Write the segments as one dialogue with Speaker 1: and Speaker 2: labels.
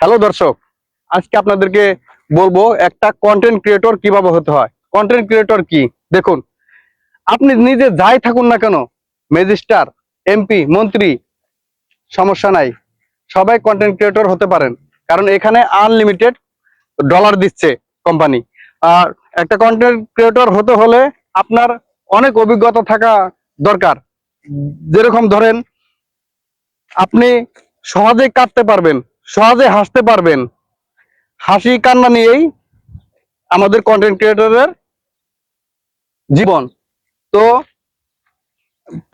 Speaker 1: Hello দর্শক, আজকে আপনাদেরকে বলবো একটা কন্টেন্ট ক্রিয়েটর কিভাবে হতে হয়। কন্টেন্ট ক্রিয়েটর কি দেখুন, আপনি নিজে যাই থাকুন না কেন, ম্যাজিস্ট্রার, এমপি, মন্ত্রী, সমস্যা নাই, সবাই কন্টেন্ট ক্রিয়েটর হতে পারেন। কারণ এখানে আনলিমিটেড ডলার দিচ্ছে কোম্পানি। আর একটা কন্টেন্ট ক্রিয়েটর হতে হলে আপনার অনেক অভিজ্ঞতা থাকা দরকার। যেরকম ধরেন, আপনি সহজে কাটতে পারবেন, সহজে হাসতে পারবেন। হাসি কান্না নিয়েই আমাদের কন্টেন্ট ক্রিয়েটরের জীবন। তো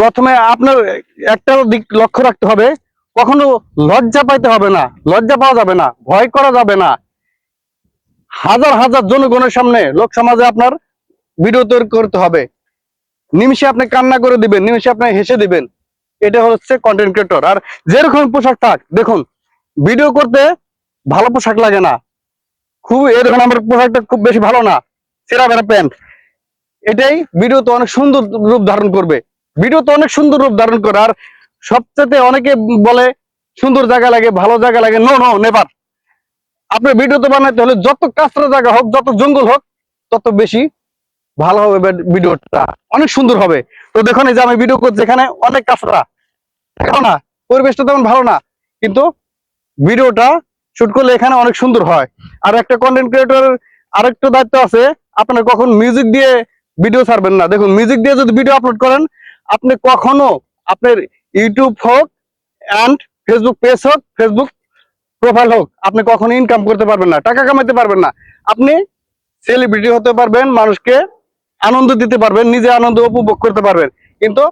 Speaker 1: প্রথমে আপনার একটা দিক লক্ষ্য রাখতে হবে, কখনো লজ্জা পাইতে হবে না, লজ্জা পাওয়া যাবে না, ভয় করা যাবে না। হাজার হাজার জনগণের সামনে, লোক সমাজে আপনার ভিডিও তৈরি করতে হবে। নিমিষে আপনি কান্না করে দিবেন, নিমিষে আপনি হেসে দিবেন। এটা হচ্ছে কন্টেন্ট ক্রিয়েটর। আর যেরকম পোশাক থাক, দেখুন ভিডিও করতে ভালো পোশাক লাগে না, খুব এরকম আমার পোশাকটা খুব বেশি ভালো না, ছেঁড়া বেড়া প্যান্ট, এটাই ভিডিও তো অনেক সুন্দর রূপ ধারণ করবে। ভিডিও তো অনেক সুন্দর রূপ ধারণ করে। আর সবচেয়ে অনেকে বলে সুন্দর জায়গা লাগে, ভালো জায়গা লাগে। No no, never. আপনার ভিডিও তো বানাইতে হলে যত কাঁচরা জায়গা হোক, যত জঙ্গল হোক, তত বেশি ভালো হবে, ভিডিওটা অনেক সুন্দর হবে। তো দেখুন, এই যে আমি ভিডিও করছি, এখানে অনেক কাঁচরা, ভালো না, পরিবেশটা তেমন ভালো না, কিন্তু ভিডিওটা শুট করলে এখানে অনেক সুন্দর হয়। আর একটা কন্টেন্ট ক্রিয়েটরের আরেকটা দায়িত্ব আছে, আপনার কখন মিউজিক দিয়ে ভিডিও ছাড়বেন না। দেখুন, মিউজিক দিয়ে যদি ভিডিও আপলোড করেন, আপনি কখনো আপনার ইউটিউব হোক অ্যান্ড ফেসবুক পেজ হোক, ফেসবুক প্রোফাইল হোক, আপনি কখনো ইনকাম করতে পারবেন না, টাকা কামাইতে পারবেন না। আপনি সেলিব্রিটি হতে পারবেন, মানুষকে আনন্দ দিতে পারবেন, নিজে আনন্দ উপভোগ করতে পারবেন, কিন্তু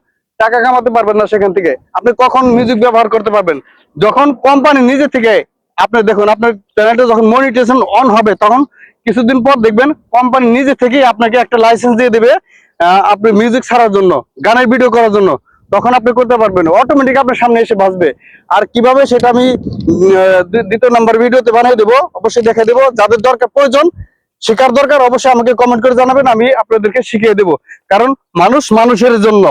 Speaker 1: টাকা কামাতে পারবেন না সেখান থেকে। আপনি কখন মিউজিক ব্যবহার করতে পারবেন, যখন কোম্পানি নিজে থেকে, আপনি দেখুন আপনার চ্যানেলটা যখন মনিটাইজেশন অন হবে, তখন কিছুদিন পর দেখবেন কোম্পানি নিজে থেকেই আপনাকে একটা লাইসেন্স দিয়ে দেবে আপনি মিউজিক ছাড়ার জন্য, গানের ভিডিও করার জন্য। তখন আপনি করতে পারবেন, অটোমেটিক আপনার সামনে এসে বাজবে। আর কিভাবে, সেটা আমি দ্বিতীয় নাম্বার ভিডিওতে বানিয়ে দেবো, অবশ্যই দেখে দেবো। যাদের দরকার, প্রয়োজন, শেখার দরকার, অবশ্যই আমাকে কমেন্ট করে জানাবেন, আমি আপনাদেরকে শিখিয়ে দেব। কারণ মানুষ মানুষের জন্য,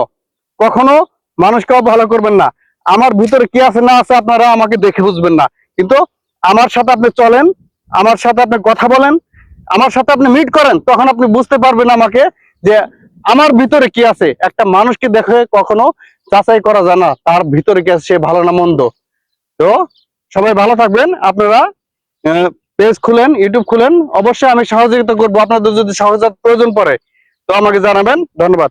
Speaker 1: কখনো মানুষকে অবহেলা করবেন না। আমার ভিতরে কি আছে না আছে আপনারা আমাকে দেখে বুঝবেন না, কিন্তু আমার সাথে আপনি চলেন, আমার সাথে আপনি কথা বলেন, আমার সাথে আপনি মিট করেন, তখন আপনি বুঝতে পারবেন আমাকে, যে আমার ভিতরে কি আছে। একটা মানুষকে দেখে কখনো যাচাই করা যায় না তার ভিতরে কি আছে, সে ভালো না মন্দ। তো সবাই ভালো থাকবেন। আপনারা পেজ খুলেন, ইউটিউব খুলেন, অবশ্যই আমি সহযোগিতা করবো। আপনাদের যদি সহযোগিতার প্রয়োজন পড়ে, তো আমাকে জানাবেন। ধন্যবাদ।